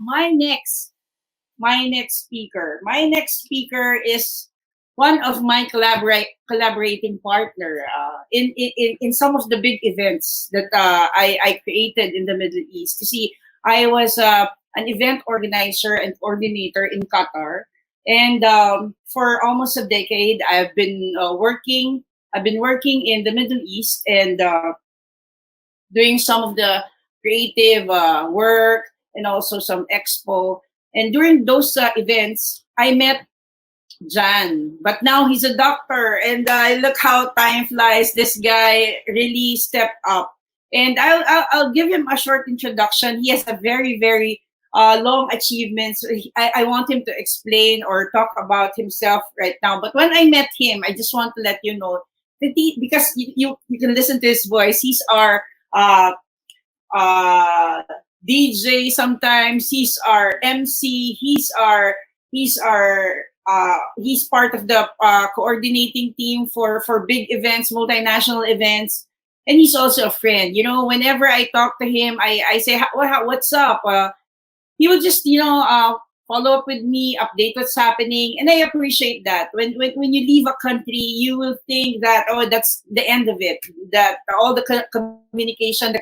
my next my next speaker is one of my collaborating partner in some of the big events that I created in the Middle East. You see, I was an event organizer and coordinator in Qatar, and for almost a decade, I've been working in the Middle East and doing some of the creative work and also some expo. And during those events, I met Jann, but now he's a doctor, and look how time flies. This guy really stepped up, and I'll give him a short introduction. He has a very long achievement. So I want him to explain or talk about himself right now. But when I met him, I just want to let you know that because you can listen to his voice. He's our uh, uh, DJ sometimes. He's our MC. He's part of the coordinating team for big events, multinational events, and he's also a friend. You know, whenever I talk to him, I say, "What's up?" He will just follow up with me, update what's happening, and I appreciate that. When you leave a country, you will think that, oh, that's the end of it, that all the communication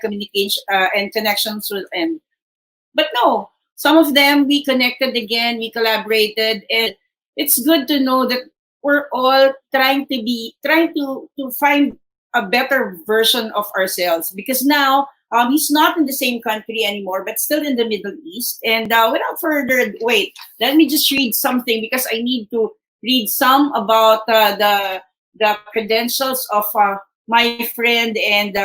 and connections will end. But no, some of them we connected again, we collaborated, and it's good to know that we're all trying to find a better version of ourselves, because now he's not in the same country anymore, but still in the Middle East. And without further wait, let me just read something, because I need to read some about the credentials of my friend, and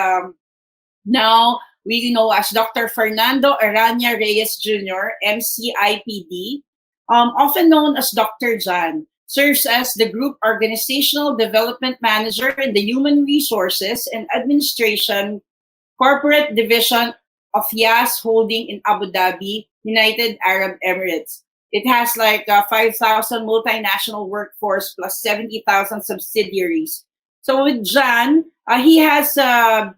now we know as Dr. Fernando Aranya Reyes Jr., MCIPD, often known as Dr. Jann, serves as the Group Organizational Development Manager in the Human Resources and Administration Corporate Division of Yas Holding in Abu Dhabi, United Arab Emirates. It has like 5,000 multinational workforce plus 70,000 subsidiaries. So with Jann, he has 15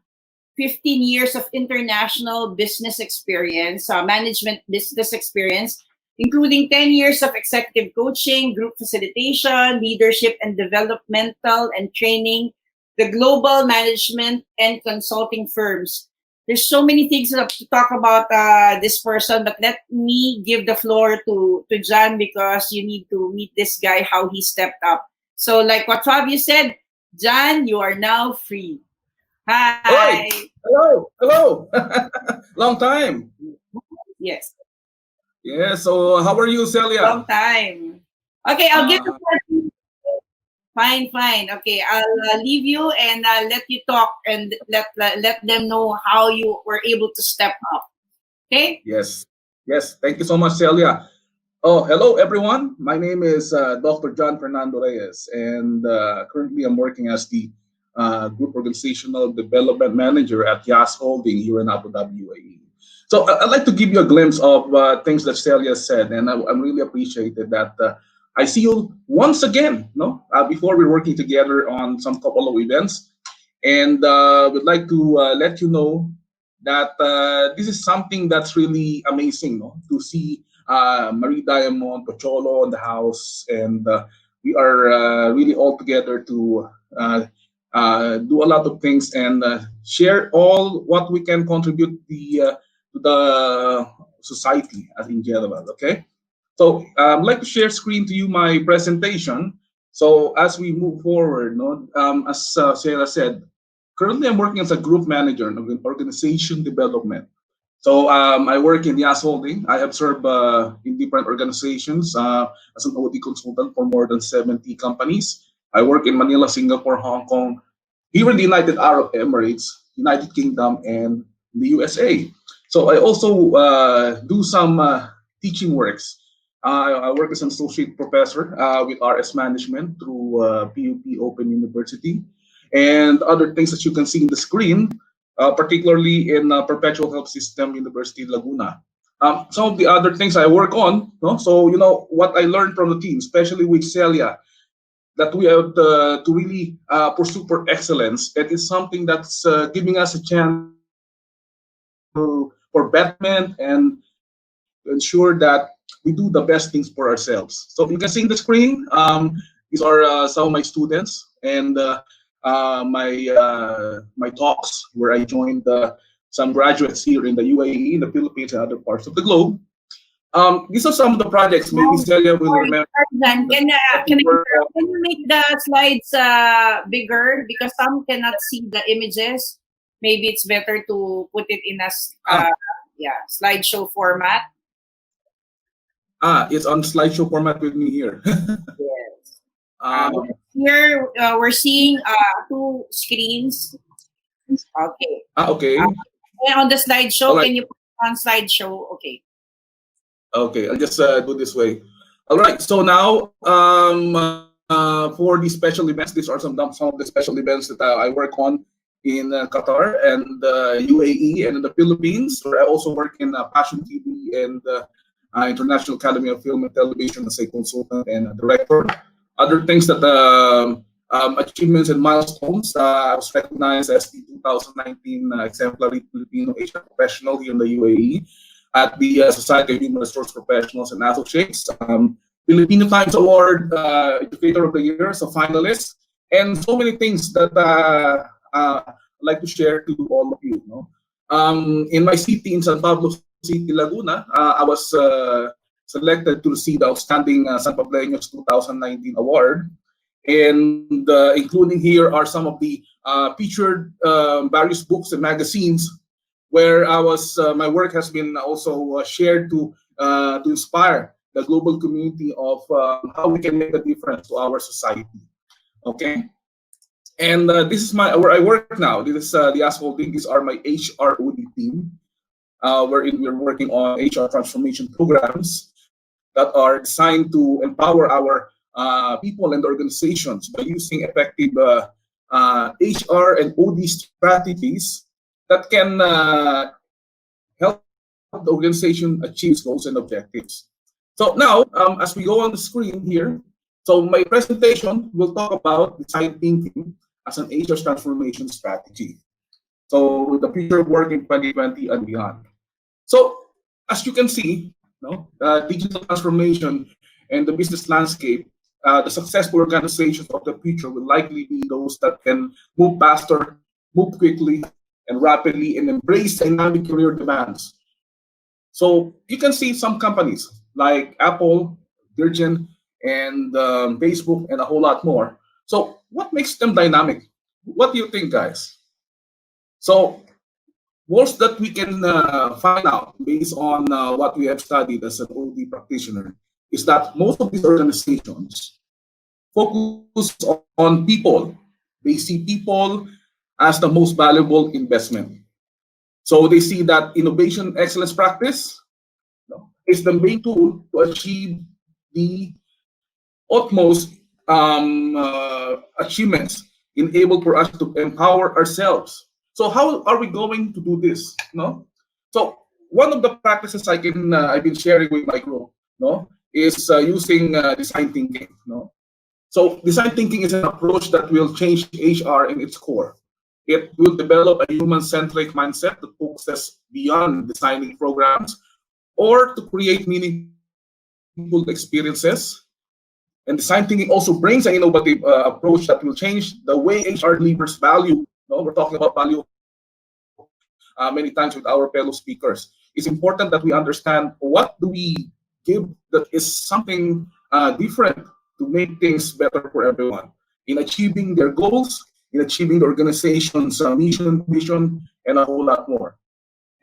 years of international business experience, management business experience, including 10 years of executive coaching, group facilitation, leadership and developmental and training, the global management and consulting firms. There's so many things to talk about this person, but let me give the floor to Jann, because you need to meet this guy, how he stepped up. So like what Fabio said, Jann, you are now free. Oi! Hi. Hello! Hello! Long time. Yes, Yeah, so how are you, long Celia? time. Okay, I'll give the Uh, floor to you. Fine, fine. Okay, I'll leave you and let you talk, and let them know how you were able to step up. Okay? yes. Yes, thank you so much, Celia. Oh, hello, everyone. My name is Dr. John Fernando Reyes, and currently I'm working as the Group Organizational Development Manager at Yas Holding here in Abu Dhabi, UAE. So I'd like to give you a glimpse of things that Celia said, and I'm really appreciated that I see you once again. No, before we're working together on some couple of events, and would like to let you know that this is something that's really amazing, no? To see Marie Diamond, Pocholo in the house, and we are really all together to do a lot of things and share all what we can contribute to the society as in general. Okay, so I'd like to share screen to you my presentation. So as we move forward, no, as Sarah said, currently I'm working as a group manager of organization development. So I work in Yas Holding. I have served in different organizations as an OD consultant for more than 70 companies. I work in Manila, Singapore, Hong Kong, here in the United Arab Emirates, United Kingdom, and the USA. So I also do some teaching works. I work as an associate professor with RS Management through PUP Open University, and other things that you can see in the screen, particularly in Perpetual Health System University Laguna. Some of the other things I work on, no? So you know what I learned from the team, especially with Celia, that we have to really pursue for excellence. It is something that's giving us a chance to for betterment and to ensure that we do the best things for ourselves. So you can see in the screen, these are some of my students and my talks where I joined some graduates here in the UAE, in the Philippines, and other parts of the globe. These are some of the projects. Maybe Celia will Sorry, remember. Jann, that we can were, you make the slides bigger because some cannot see the images? Maybe it's better to put it in a ah, slideshow format. it's on slideshow format with me here. Yes. um, Here we're seeing two screens. Okay. okay. And on the All slideshow, right. can you put it on slideshow? Okay. Okay, I'll just do this way. All right. So now, for these special events, these are some of the special events that I work on in Qatar and UAE and in the Philippines, where I also work in Passion TV and International Academy of Film and Television as a consultant and a director. Other things that achievements and milestones. I was recognized as the 2019 exemplary Filipino Asian professional here in the UAE at the Society of Human Resource Professionals and Associates. Filipino Times Award, Educator of the Year, so finalist, and so many things that I'd like to share to all of you. No? In my city, in San Pablo City, Laguna, I was selected to receive the Outstanding San Pableños 2019 Award. And including here are some of the featured various books and magazines where my work has been also shared to inspire the global community of how we can make a difference to our society. Okay, and this is where I work now. This is the As Holding. These are my HROD team, wherein we're working on HR transformation programs that are designed to empower our people and organizations by using effective HR and OD strategies that can help the organization achieve goals and objectives. So now, as we go on the screen here, so my presentation will talk about design thinking as an HR transformation strategy. So the future of work in 2020 and beyond. So as you can see, digital transformation and the business landscape, the successful organizations of the future will likely be those that can move faster, move quickly, and rapidly, and embrace dynamic career demands. So you can see some companies like Apple, Virgin, and Facebook, and a whole lot more. So what makes them dynamic? What do you think, guys? So most that we can find out based on what we have studied as an OD practitioner is that most of these organizations focus on people. They see people as the most valuable investment. So they see that innovation excellence practice is the main tool to achieve the utmost achievements enabled for us to empower ourselves. So how are we going to do this? No. So one of the practices I've been sharing with my group, is using design thinking. So design thinking is an approach that will change HR in its core. It will develop a human-centric mindset that focuses beyond designing programs or to create meaningful experiences. And design thinking also brings an innovative approach that will change the way HR delivers value. We're talking about value many times with our fellow speakers. It's important that we understand what do we give that is something different to make things better for everyone in achieving their goals, in achieving the organization's mission, vision, and a whole lot more.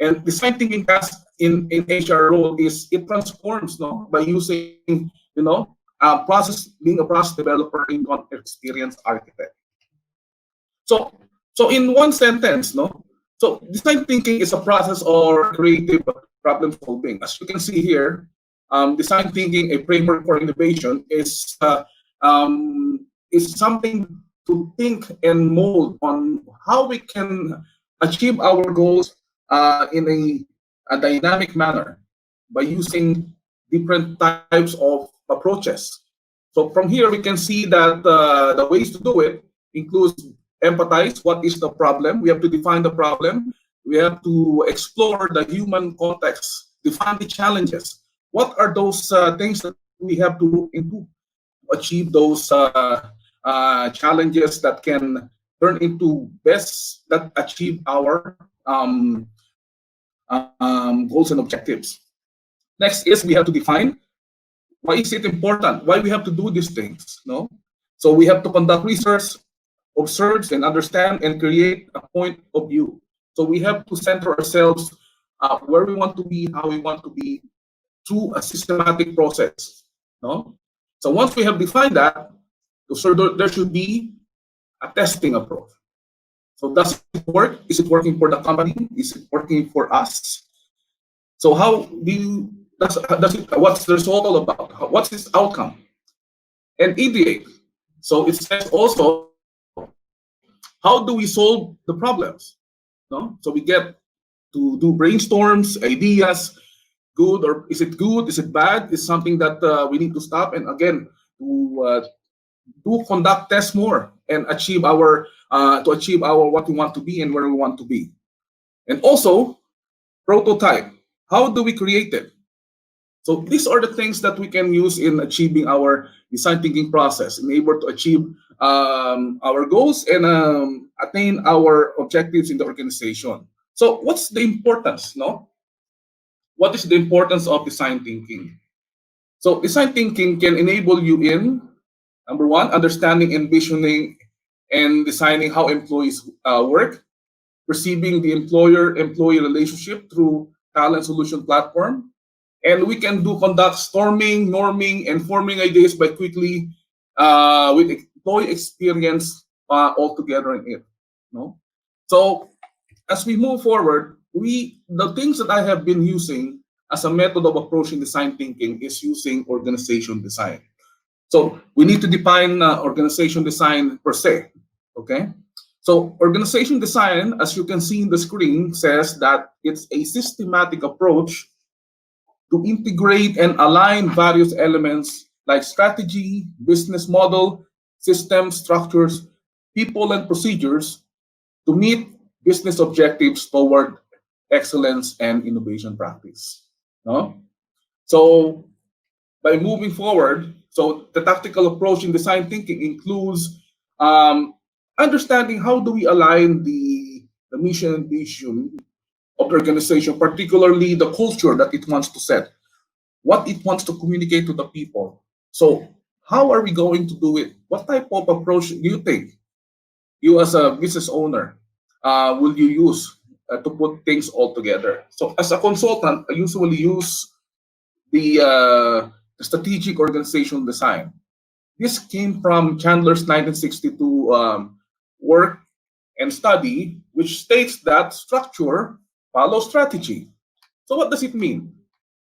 And design thinking task in HR role is it transforms by using being a process developer in an experienced architect. So in one sentence, so design thinking is a process or creative problem solving. As you can see here, design thinking, a framework for innovation, is something to think and mold on how we can achieve our goals in a dynamic manner by using different types of approaches. So from here, we can see that the ways to do it includes empathize. What is the problem? We have to define the problem. We have to explore the human context define the challenges. What are those things that we have to look into to achieve those challenges that can turn into best that achieve our goals and objectives. Next is we have to define why is it important, why we have to do these things. No, so we have to conduct research, observe and understand, and create a point of view. So we have to center ourselves where we want to be, how we want to be, through a systematic process. No, so once we have defined that, so there should be a testing approach. So does it work? Is it working for the company? Is it working for us? So how do you, does it, what's the result all about? What's its outcome? And ideate. So it says also, how do we solve the problems? No? So we get to do brainstorms, ideas, good or is it good? Is it bad? Is something that we need to stop? And again, to do conduct tests more and achieve our what we want to be and where we want to be. And also prototype. How do we create it? So these are the things that we can use in achieving our design thinking process, in able to achieve our goals and attain our objectives in the organization. So what's the importance? No, what is the importance of design thinking? So design thinking can enable you in, number one, understanding, envisioning, and designing how employees work, perceiving the employer-employee relationship through talent solution platform. And we can conduct storming, norming, and forming ideas by quickly with employee experience all together in it. No? So as we move forward, the things that I have been using as a method of approaching design thinking is using organization design. So we need to define organization design per se. Okay. So organization design, as you can see in the screen, says that it's a systematic approach to integrate and align various elements like strategy, business model, systems, structures, people, and procedures to meet business objectives toward excellence and innovation practice. No? So by moving forward, so the tactical approach in design thinking includes understanding how do we align the mission and vision of the organization, particularly the culture that it wants to set, what it wants to communicate to the people. So how are we going to do it? What type of approach do you think you as a business owner will you use to put things all together? So as a consultant, I usually use the strategic organizational design. This came from Chandler's 1962 work and study, which states that structure follows strategy. So what does it mean?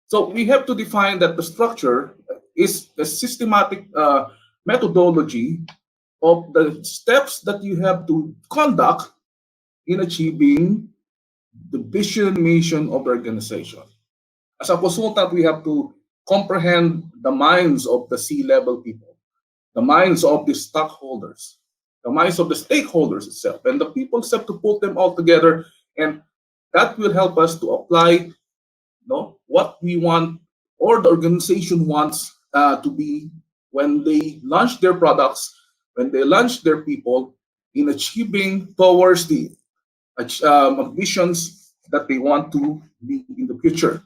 So we have to define that the structure is a systematic methodology of the steps that you have to conduct in achieving the vision mission of the organization. As a consultant, we have to comprehend the minds of the C-level people, the minds of the stockholders, the minds of the stakeholders itself, and the people have to put them all together, and that will help us to apply what we want or the organization wants to be when they launch their products, when they launch their people in achieving towards the ambitions that they want to be in the future.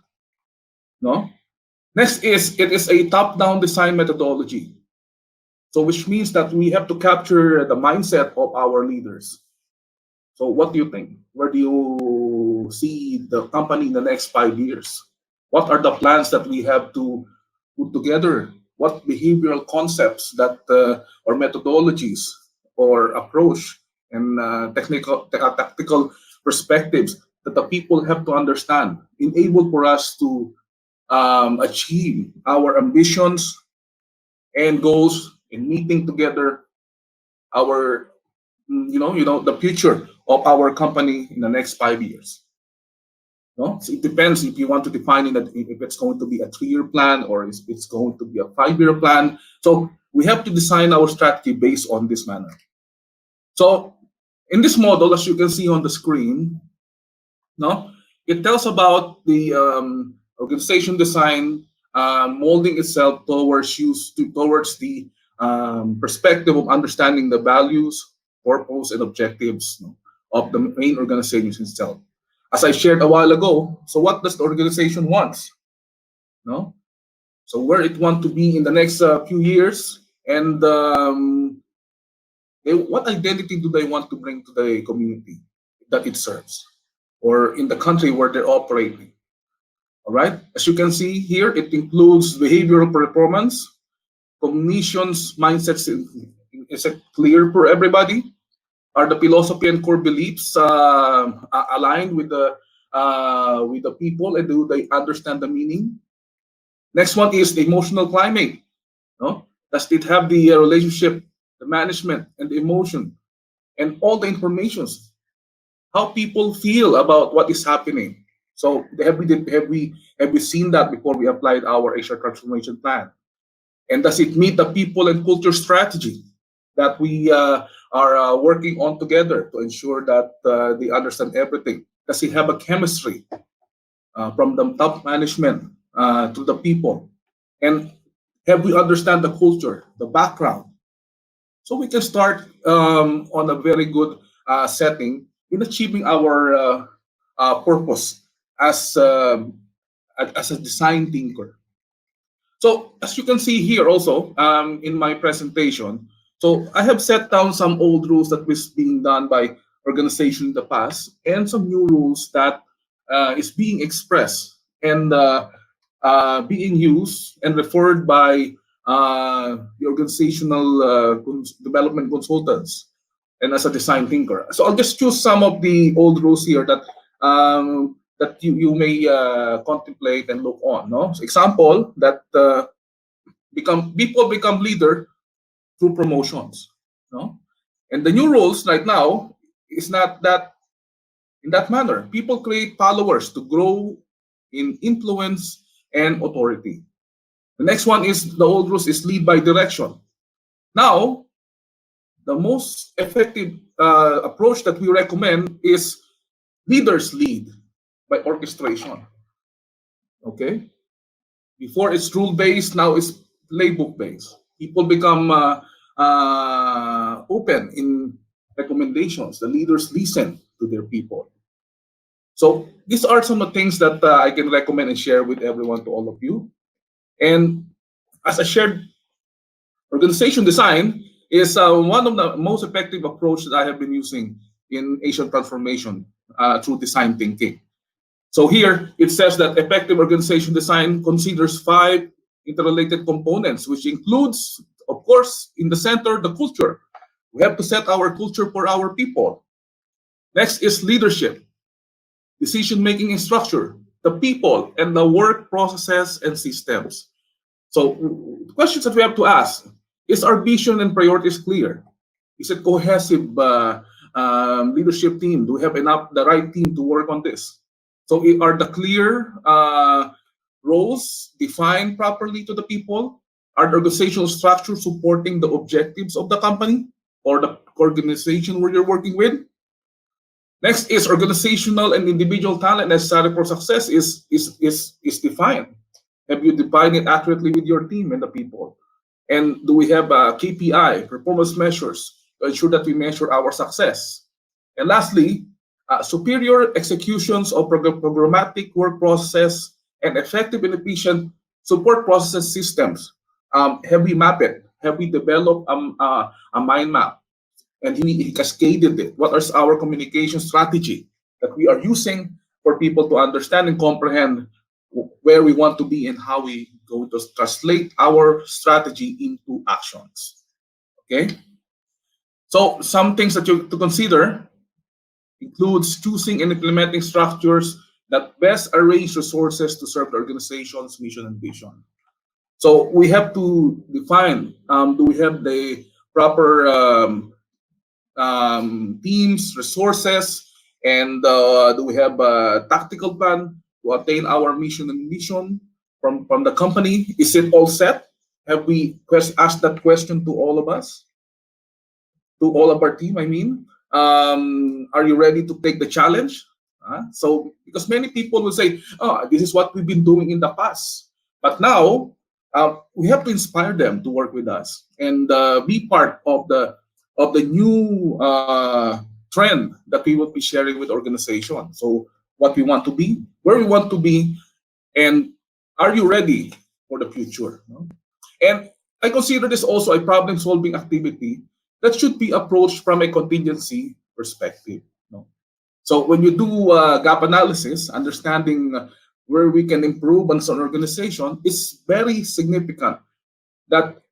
No? Next is, it is a top-down design methodology. So which means that we have to capture the mindset of our leaders. So what do you think? Where do you see the company in the next 5 years? What are the plans that we have to put together? What behavioral concepts that or methodologies or approach and tactical perspectives that the people have to understand, enable for us to achieve our ambitions and goals in meeting together our the future of our company in the next 5 years. No, so it depends if you want to define it, if it's going to be a 3-year plan or if it's going to be a 5-year plan. So we have to design our strategy based on this manner. So in this model, as you can see on the screen, no, it tells about the organization design molding itself towards the perspective of understanding the values, purpose, and objectives, no, of the main organization itself. As I shared a while ago, so what does the organization wants? No, so where it want to be in the next few years, and what identity do they want to bring to the community that it serves, or in the country where they're operating. All right. As you can see here, it includes behavioral performance, cognitions, mindsets. Is it clear for everybody? Are the philosophy and core beliefs aligned with the people, and do they understand the meaning? Next one is the emotional climate. No, does it have the relationship, the management, and the emotion, and all the informations? How people feel about what is happening. So have we seen that before we applied our HR transformation plan? And does it meet the people and culture strategy that we are working on together to ensure that they understand everything? Does it have a chemistry from the top management to the people? And have we understand the culture, the background? So we can start on a very good setting in achieving our purpose as as a design thinker. So as you can see here also in my presentation, so I have set down some old rules that was being done by organization in the past, and some new rules that is being expressed and being used and referred by the organizational development consultants and as a design thinker. So I'll just choose some of the old rules here that you may contemplate and look on. No, so example that people become leader through promotions. No, and the new rules right now is not that in that manner. People create followers to grow in influence and authority. The next one is the old rules is lead by direction. Now, the most effective approach that we recommend is leaders lead by orchestration. Okay? Before it's rule based, now it's playbook based. People become open in recommendations. The leaders listen to their people. So these are some of the things that I can recommend and share with everyone, to all of you. And as I shared, organization design is one of the most effective approach that I have been using in Asian transformation through design thinking. So here it says that effective organization design considers 5 interrelated components, which includes, of course, in the center, the culture. We have to set our culture for our people. Next is leadership, decision-making and structure, the people, and the work processes and systems. So questions that we have to ask: is our vision and priorities clear? Is it cohesive leadership team? Do we have the right team to work on this? So are the clear roles defined properly to the people? Are the organizational structure supporting the objectives of the company or the organization where you're working with? Next is organizational and individual talent necessary for success is defined. Have you defined it accurately with your team and the people? And do we have a KPI, performance measures, to ensure that we measure our success? And lastly, superior executions of programmatic work process and effective and efficient support process systems. Have we mapped it? Have we developed a mind map? And he cascaded it. What is our communication strategy that we are using for people to understand and comprehend where we want to be and how we go to translate our strategy into actions? Okay. So some things that you to consider includes choosing and implementing structures that best arrange resources to serve the organization's mission and vision. So we have to define, do we have the proper teams, resources, and do we have a tactical plan to attain our mission and vision from the company? Is it all set? Have we asked that question to all of us? To all of our team, I mean. Are you ready to take the challenge? So because many people will say, oh, this is what we've been doing in the past. But now we have to inspire them to work with us and be part of the new trend that we will be sharing with organization. So what we want to be, where we want to be, and are you ready for the future? No? And I consider this also a problem-solving activity that should be approached from a contingency perspective. No? So when you do gap analysis, understanding where we can improve as an organization is very significant.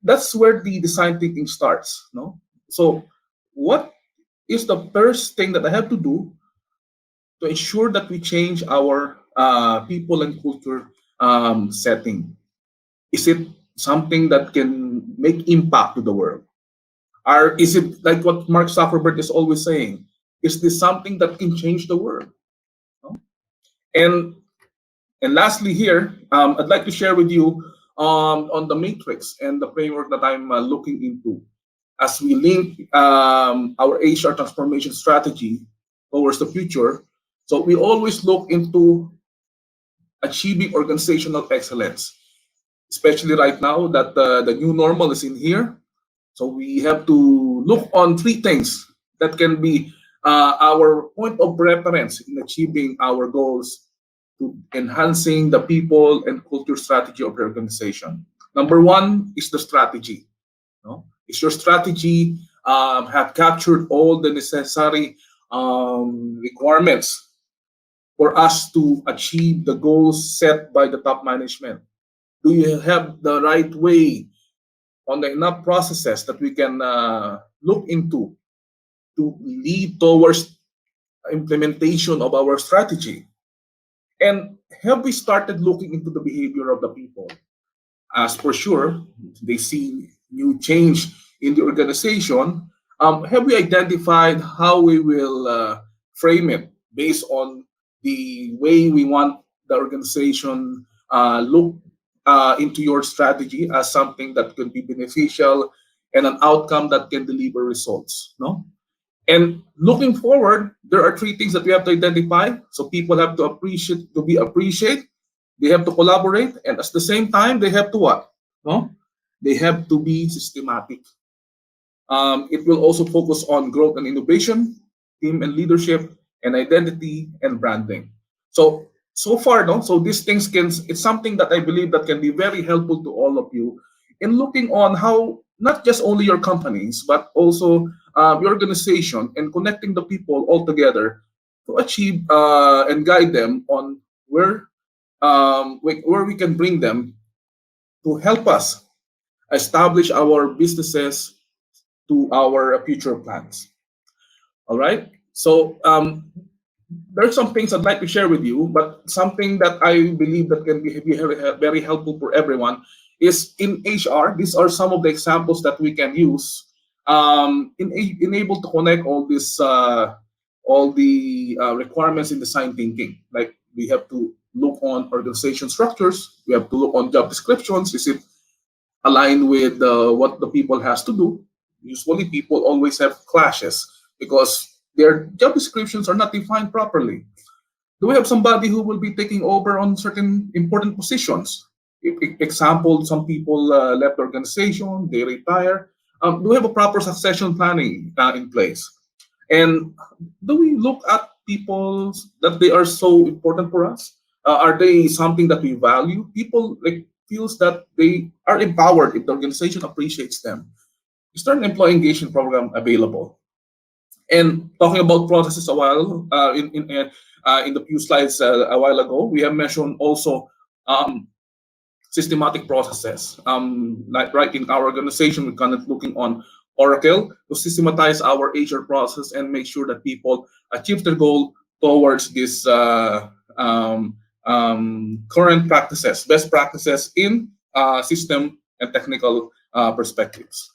That's where the design thinking starts. No, so what is the first thing that I have to do to ensure that we change our people and culture setting? Is it something that can make impact to the world? Or is it like what Mark Zuckerberg is always saying? Is this something that can change the world? No? And and lastly, here I'd like to share with you on the matrix and the framework that I'm looking into as we link our HR transformation strategy towards the future. So we always look into achieving organizational excellence, especially right now that the new normal is in here. So we have to look on three things that can be our point of reference in achieving our goals to enhancing the people and culture strategy of the organization. Number one is the strategy. No? Is your strategy have captured all the necessary requirements for us to achieve the goals set by the top management? Do you have the right way on the enough processes that we can look into to lead towards implementation of our strategy? And have we started looking into the behavior of the people? As for sure, they see new change in the organization. Have we identified how we will frame it based on the way we want the organization look into your strategy as something that can be beneficial and an outcome that can deliver results? No. And looking forward, there are three things that we have to identify. So people have to appreciate, they have to collaborate, and at the same time, they have to what? No? They have to be systematic. It will also focus on growth and innovation, team and leadership, and identity and branding. So far, no. So these things it's something that I believe that can be very helpful to all of you in looking on how not just only your companies but also your organization and connecting the people all together to achieve and guide them on where we can bring them to help us establish our businesses to our future plans. All right. So there's some things I'd like to share with you, but something that I believe that can be very helpful for everyone is in HR. These are some of the examples that we can use in able to connect all the requirements in design thinking. Like we have to look on organization structures. We have to look on job descriptions. Is it aligned with what the people has to do? Usually, people always have clashes because their job descriptions are not defined properly. Do we have somebody who will be taking over on certain important positions? Example, some people left the organization, they retire. Do we have a proper succession planning in place? And do we look at people that they are so important for us? Are they something that we value? People like feels that they are empowered if the organization appreciates them. Is there an employee engagement program available? And talking about processes a while in the few slides a while ago, we have mentioned also systematic processes. Like right in our organization, we're kind of looking on Oracle to systematize our HR process and make sure that people achieve their goal towards this current practices, best practices in system and technical perspectives.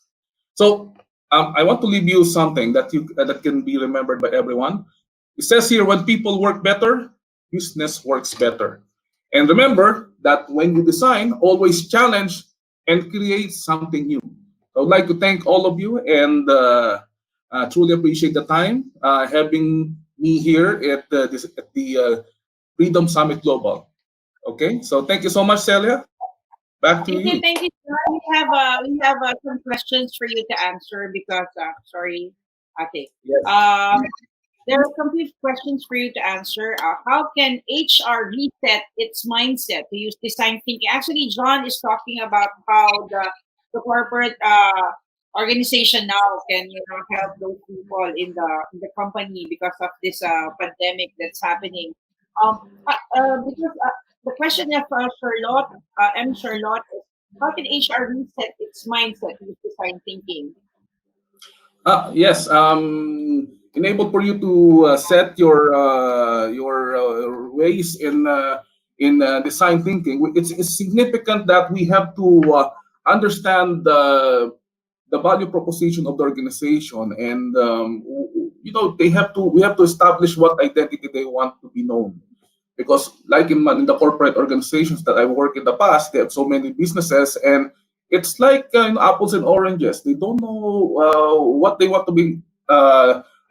So I want to leave you something that can be remembered by everyone. It says here, when people work better, business works better. And remember that when you design, always challenge and create something new. I would like to thank all of you and truly appreciate the time having me here at the Freedom Summit Global. Okay, so thank you so much, Celia. Back to you. Thank you. John. We have some questions for you to answer because sorry, okay. Yes. Um, there are some few questions for you to answer. How can HR reset its mindset to use design thinking? Actually, John is talking about how the corporate organization now can help those people in the company because of this pandemic that's happening. Because the question of Charlotte is how can HR reset its mindset to use design thinking? Yes. Enabled for you to set your ways in design thinking. It's significant that we have to understand the value proposition of the organization, and they have to we have to establish what identity they want to be known. Because like in the corporate organizations that I worked in the past, they have so many businesses, and it's like apples and oranges. They don't know what they want to be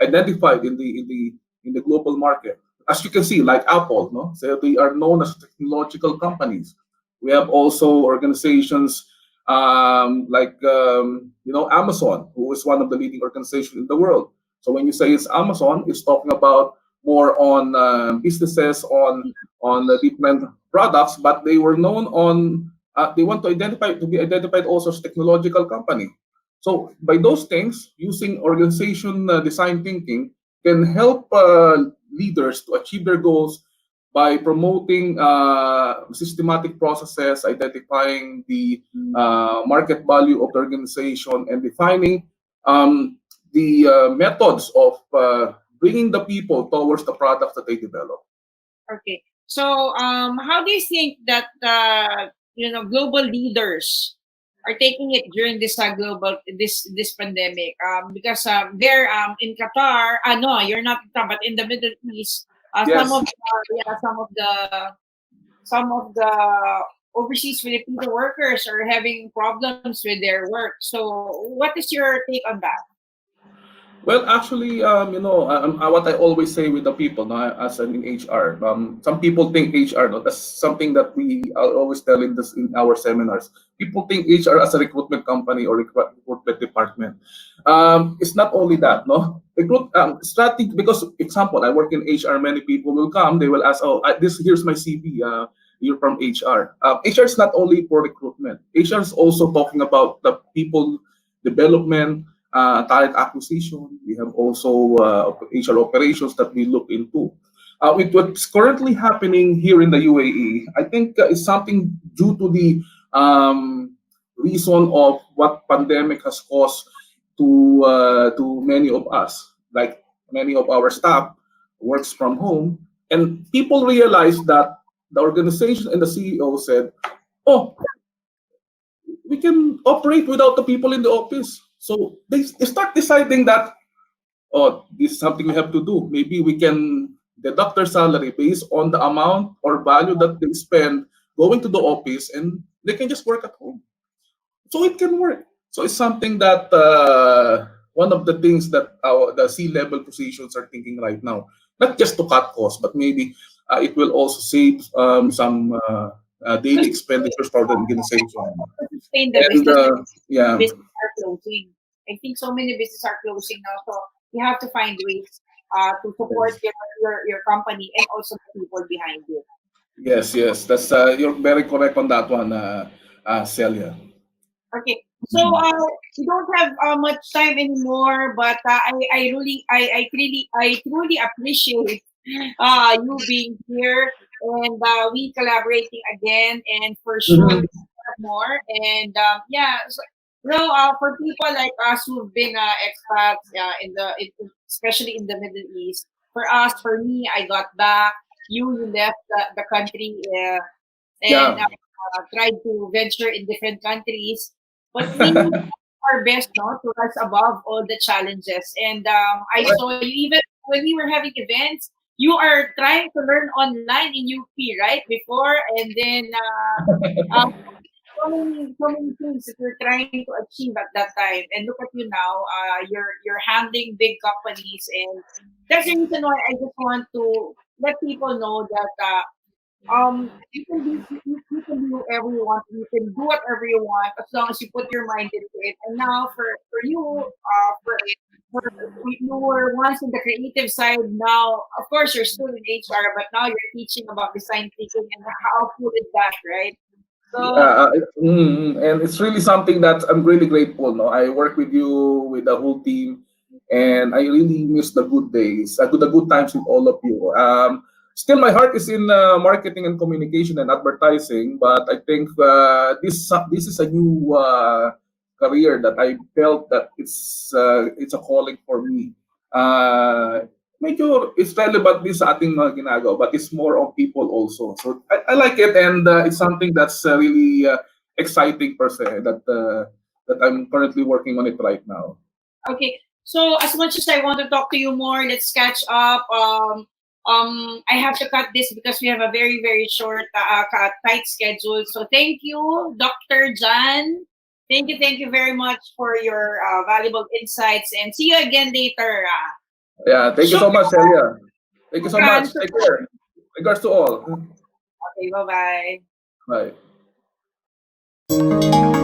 identified in the global market. As you can see, like Apple, no, so they are known as technological companies. We have also organizations like Amazon, who is one of the leading organizations in the world. So when you say it's Amazon, it's talking about more on businesses, on the different products, but they were known on they want to be identified also as technological company. So by those things, using organization design thinking can help leaders to achieve their goals by promoting systematic processes, identifying the market value of the organization, and defining the methods of bringing the people towards the products that they develop. Okay. So, how do you think that global leaders are taking it during this this pandemic? Because they're in Qatar. No, you're not in Qatar, but in the Middle East. Yes. Some of the overseas Filipino workers are having problems with their work. So, what is your take on that? Well, actually, what I always say with the people, no, as an in HR, some people think HR, no, that's something that we are always telling this in our seminars. People think HR as a recruitment company or recruitment department. It's not only that, no. Strategy, because example, I work in HR. Many people will come, they will ask, "Oh, here's my CV. You're from HR." HR is not only for recruitment. HR is also talking about the people development, talent acquisition. We have also HR operations that we look into. With what's currently happening here in the UAE, I think is something due to the reason of what pandemic has caused to many of us. Like many of our staff works from home, and people realize that the organization and the CEO said, "Oh, we can operate without the people in the office." So they start deciding that, oh, this is something we have to do. Maybe we can deduct their salary based on the amount or value that they spend going to the office, and they can just work at home. So it can work. So it's something that one of the things that the C-level positions are thinking right now, not just to cut costs, but maybe it will also save some To daily expenditures for the organization. sustain the And yeah, business are closing. I think so many businesses are closing now, so you have to find ways to support yes, your company and also the people behind you. yes, yes. That's you're very correct on that one, Celia. Okay, so Mhm. we don't have much time anymore, but I truly appreciate you being here and we collaborating again, and for sure we Mhm. have more. And yeah, so, for people like us who've been expats especially in the Middle East, for me, I got back. You left the country and Yeah, tried to venture in different countries, but we our best not to rise above all the challenges. And I correct. saw you even when we were having events. You are trying to learn online in UP, right? Before, and then so many things that you're trying to achieve at that time. And look at you now. You're handling big companies, and that's the reason why I just want to let people know that you can you can do whatever you want, you can do whatever you want as long as you put your mind into it. And now for you, you were once in the creative side. Now, of course, you're still in HR, but now you're teaching about design thinking, and how cool is that, right? So Uh, and it's really something that I'm really grateful. No, I work with you, with the whole team, and I really miss the good days, the good times with all of you. Still, my heart is in marketing and communication and advertising, but I think this is a new career that I felt that it's a calling for me. Uh, Medyo it's relevant din sa ating mga ginagawa, but it's more on people also. So I like it, and it's something that's really exciting per se that I'm currently working on it right now. okay, so as much as I want to talk to you more, let's catch up. I have to cut this because we have a very short, tight schedule. So thank you, Dr. Jann. Thank you very much for your valuable insights, and see you again later. Yeah, thank you so much, Shukran. Celia. Thank you so much. Shukran. Take care. Regards to all. Okay, bye bye. Bye.